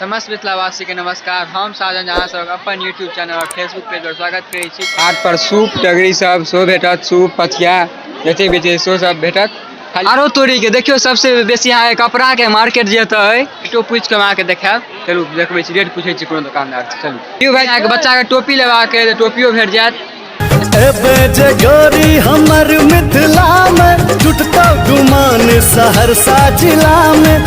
समस्त मिथिलावासी के नमस्कार। हम साजन अहाँ सब अपन यूट्यूब चैनल और फेसबुक पेज पर स्वागत करै छी। हाट पर सूप टगरी सब सो भेटत, सूप पथिया जते भी छै सो सब भेटत। आरो तोरी के देखियो सबसे बेसी अहाँ कपड़ा के मार्केट जेतै तो पूछ के अहाँ के देखाब। चलू देखबै छी, रेट पूछै छी कोनो दुकानदार से। चलू यौ भाई, अहाँ के बच्चा के टोपी लेबाक है, टोपियो भेट जायत। एबे जगोरी हमर मिथिला में जुटतो गुमान सहरसा जिला में।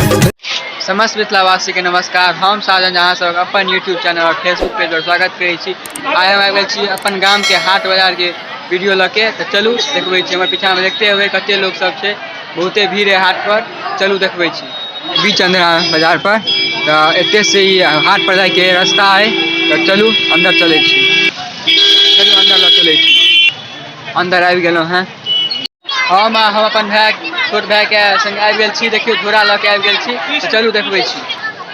समस्त मिथिलावासी के नमस्कार। हम साजन अहाँ सब अपन यूट्यूब चैनल और फेसबुक पेज पर स्वागत करै छी। आइ हम आबि छी अपन गाम के हाट बाजार के वीडियो लऽ के। तो चलू देखबै छी, हमर पीछा में देखते हुए कते लोग सब छै, बहुते भीड़ है हाट पर। चलू देखबै छी बीच अंधेरा बाजार पर। तो एते से ही हाट पर जाए के रास्ता है। तो चलू अंदर चलै छी। चलू अंदर लऽ चलै छी। अंदर आबि गेलहुँ हैं। हम अपन भाई, छोट भाई के संग आबि गेल छी। देखियो झोरा लऽ के आबि गेल छी। तो चलू देखबै छी।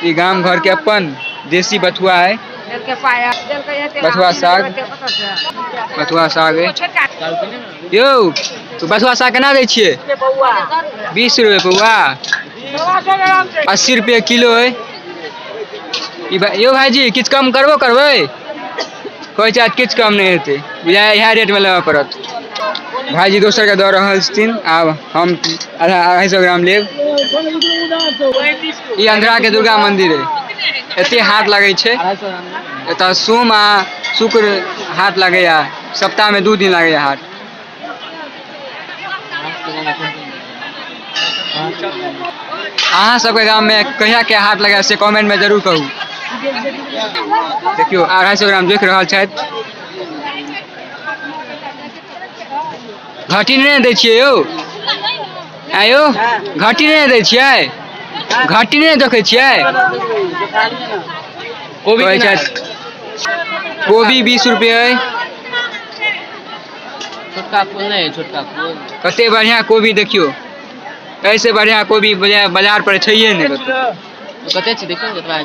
ई गाम घर के अपन देसी बथुआ है, बथुआ साग। बथुआ साग है यौ। तो बथुआ साग केना दै छियै? 20 रुपये पौआ, 80 रुपये किलो है। यौ भाईजी किछु कम करबै? कहै छै किछु कम नहीं हेतै, बुझाय इएह रेट में लेबऽ पड़त। भाईजी दोसर के दऽ रहल छथिन, आब हम 250 ग्राम लेब। ई अंधरा के दुर्गा मंदिर है, एते हाट लगे छै एतऽ। सोम आ शुक्र हाट लगैया, सप्ताह में 2 दिन लगैया हाट। अहाँ सबके गाम में कहिया के हाट लगैया से कमेंट में जरूर कहू। देखियो 250 ग्राम देख रहल छथि। घटी नहीं दै छियै यौ? आयो घटी नहीं दै छियै? घटी नहीं देखै छियै? कोबी 20 रुपये है। छोटका फूल नहीं है, छोटका फूल कते बढ़िया कोबी देखियो, ऐसे बढ़िया कोबी बाजार पर छैहे नहीं। कते छी देखियो केतना है।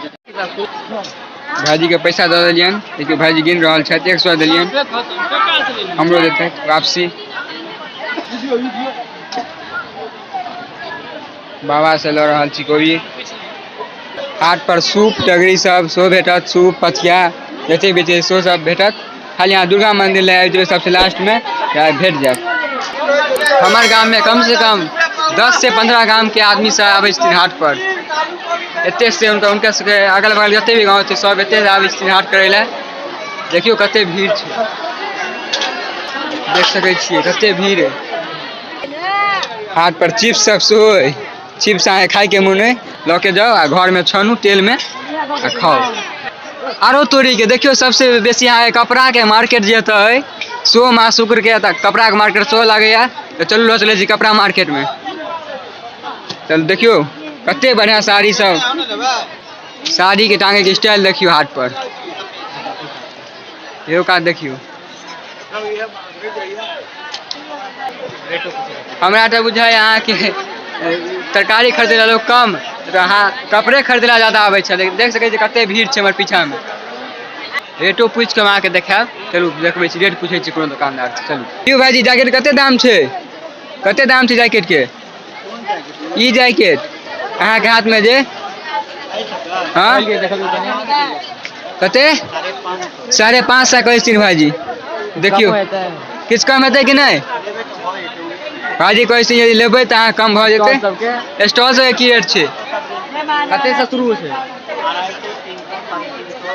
भाईजी के पैसा दऽ देलियन। देखियो भाईजी गिन रहल छथि। 100 देलियन, हमरो देते वापसी। बाबा से लऽ रहल छी कोबी। हाट पर सूप टगरी सब सो भेटत, सूप पथिया जते भी छै सो सब भेटत। खाली यहाँ दुर्गा मंदिर ले आबि जेबै सबसे लास्ट में, भेट जायत। हमार गाम में कम से कम 10 से 15 गाम के आदमी सब आबै छथिन हाट पर। एते से उनका सबके अगल बगल जते भी गाँव छै सब एते आबै छथिन हाट करे ले। देखियो कते भीड़ छै, देख सकै छियै कते भीड़ है हाट पर। चिप्स सब सेहो है, चिप्स अहाँ खाए के मोन है लऽ के जाओ आ घर में छानू तेल में आ खाओ। आरो तोरी के देखियो सबसे बेसी अहाँ कपड़ा के मार्केट जेतै सोम आ शुक्र के, कपड़ा के मार्केट सेहो लगैया। तो चलू लऽ चलै छी कपड़ा मार्केट में। चल देखियो कते बढ़िया साड़ी सब, साड़ी के टांगे के स्टाइल देखियो हाट पर। एगो काज देखियो, हमरा तो बुझाय अहाँ के तरकारी खरीदे लोग कम, तो अहाँ कपड़े खरीदे ज्यादा आबै छै। देख सकै छी कते भीड़ छै हमर पीछा में। रेटो पूछ के अहाँ के देखाब। चलू देखबै छी, रेट पूछै छी कोनो दुकानदार से। चलू यौ भाईजी जैकेट कते दाम छै? कते दाम छै जैकेट के? ई जैकेट अहाँ के हाथ में जे हाँ कते? 550 कहै छथिन भाईजी। देखियो किछु कम हेतै कि नहीं? भाईजी कहै छथिन यदि लेबै तऽ अहाँ कम भऽ जेतै। स्टॉल सब की रेट छै? कते से शुरू छै?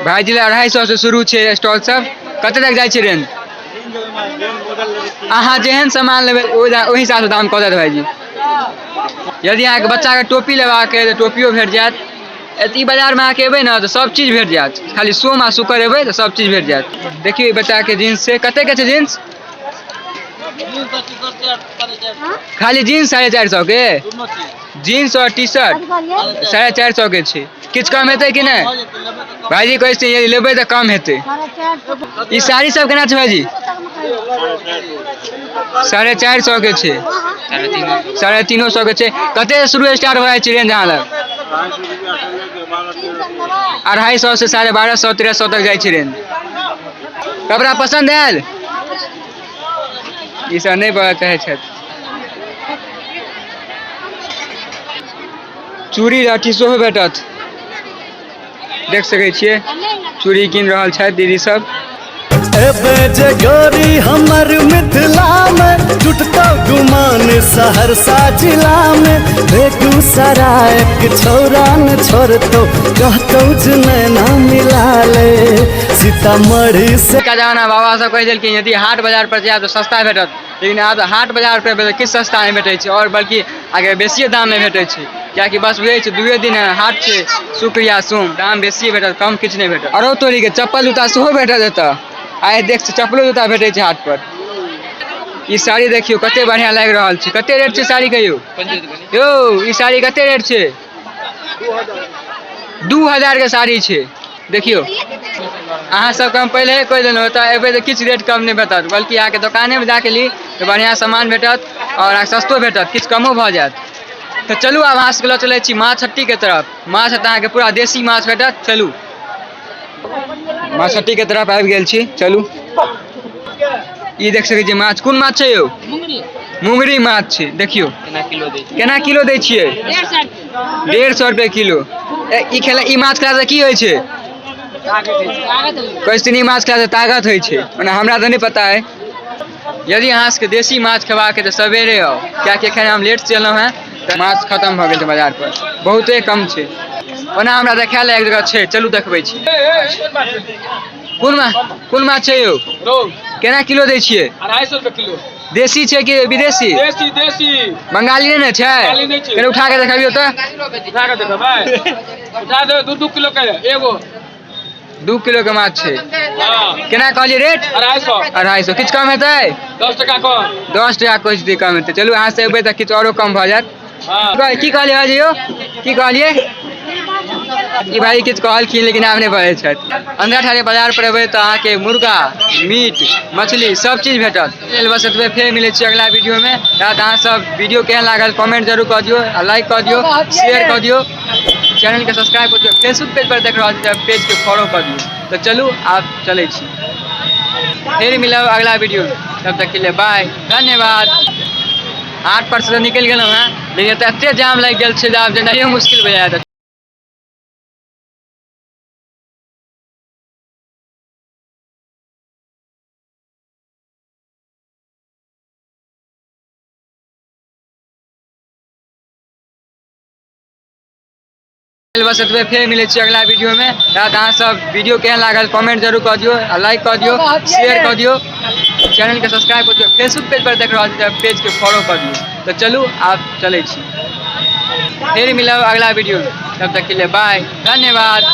भाईजी 250 से शुरू छै स्टॉल सब। कते तक जाइ छै रेंज? अहाँ जेहन सामान लेबै ओहि हिसाब से दाम कऽ देत भाईजी। यदि अहाँ के बच्चा के टोपी लेबाक है तो टोपियो भेट जायत। ई बाजार में अहाँ के एबै ना तो सब चीज भेट जायत। खाली सोम आ शुक्र एबै तो सब चीज भेट जायत। देखियो बच्चा के जींस छै, कते के छै जींस? खाली जींस 450 के? जींस और टी शर्ट 450 के छै। किछु कम हेतै कि नहीं? भाईजी कहै छै यदि लेबै तऽ कम हेतै। ई साड़ी सब केना छै भाईजी? 450 के छै, 350 के छै। कते से शुरू स्टार्ट हो जाइ छै रेंज अहाँ लग? 250 से 1250 1300 तक जाइ छै रेंज। कपड़ा पसंद आयल? ई सब नहीं पता चाहै छथि। चूड़ी राठी सेहो भेटत। देख सकै छियै चूड़ी कीन रहल छथि दीदी सब। एबे जे गोरी हमर मिथिला में जुटतो गुमान सहरसा जिला में बेगूसराय के छौरा न छोड़तो कहतो जे नैना मिला ले सीतामढ़ी से। का जमाना बाबा सब कहि देलखिन यदि हाट बाजार पर जायब तो सस्ता भेटत, लेकिन आब हाट बाजार पर किछु सस्ता नहीं भेटै छै और बल्कि आगे बेसिए दाम में भेटै छै, कियाकि बस बुझै छै दुए दिन हाट छै शुक्र या सोम, दाम बेसी भेटत कम किछु नहीं भेटत। और तोरी के चप्पल जूता सेहो भेटत एतऽ, आइ देख चप्पलो जूता भेटै छै हाट पर। ई साड़ी देखियो कते बढ़िया लागि रहल छै, कते रेट छै साड़ी कहियो यौ? ई साड़ी कते रेट छै? 2000 के साड़ी छै देखियो। अहाँ सबके हम पहले कहि देलहुँ तऽ एबै तऽ किछु रेट कम नहीं भेटत, बल्कि अहाँके दोकाने में जाके ली तऽ बढ़िया सामान भेटत और सस्तो भेटत, किछु कमो भऽ जायत। तऽ चलू आब अहाँ सबके लऽ चलै छी माछ हट्टी के तरफ। माछ तऽ अहाँके पूरा देसी माछ भेटत, चलू माछ हट्टी के तरफ आबि गेल छी, चलू। ई देख सकै छियै माछ, कोन माछ छै यौ? मुंगरी माछ छै देखियो। केना किलो दै छियै? 150 रुपए किलो। ई माछ खा से की होइ छै? कहै माछ खा से ताकत होइ छै, मने हमरा तऽ नहीं पता है। यदि अहाँ सबके देसी माछ खेबाक है तऽ सवेरे आउ, कियाकि एखन हम लेट से एलहुँ हैं तऽ माछ खत्म भऽ गेल छै बाजार पर, बहुते कम छै। ओना हमरा देखाय ला एक जगह छै, चलू देखबै छी। कोन माछ छै यौ? केना किलो दै छियै? 250 रुपए किलो। देसी छै कि विदेशी? देसी बंगाली नहीं ने छै? कनी उठा के देखाबियो तऽ। उठा के देखबै, उठा दे 2 किलो के एगो। 2 किलो के माछ छै। केना कहलिए रेट? 250। किछु कम हेतै? 10 टका कम। 10 टका कोई चीज कम हेतै। चलू अहाँ से एबै तऽ किछु औरो कम भऽ जायत। की कहलिए भाजी यौ? की कहलिए? ई भाई किछु कहलखिन लेकिन आब नहीं बढ़ै छथि। अंदर ठारे बाजार पर एबै तऽ अहाँके मुर्गा, मीट, मछली सब चीज भेटत। बस एतबे, फेर मिलै छी अगला वीडियो में। अहाँ सब वीडियो केहन लागल कमेंट जरूर कऽ दियौ, लाइक कऽ दियौ, शेयर कऽ दियौ, चैनल के सब्सक्राइब कऽ दियौ, फेसबुक पेज पर देख रहल छी तऽ पेज के फॉलो कऽ दियौ। तो चलू आब चलै छी, फिर मिलब अगला वीडियो में, तब तक के लिए बाय, धन्यवाद। हाट पर से निकलि गेलहुँ हैं, लेकिन एते जाम लागि गेल छै जे आब जेनाइयो मुश्किल भऽ जायत। बस एतबे, फेर मिलै छी अगला वीडियो में। अहाँ सब वीडियो केहन लागल कमेंट जरूर कऽ दियौ, लाइक कऽ दियौ, शेयर कऽ दियौ, चैनल के सब्सक्राइब कऽ दियौ, फेसबुक पेज पर देख रहल छी तऽ पेज के फॉलो कऽ दियौ। तो चलू आब चलै छी, फिर मिलब अगला वीडियो में, तब तक के लिए बाय, धन्यवाद।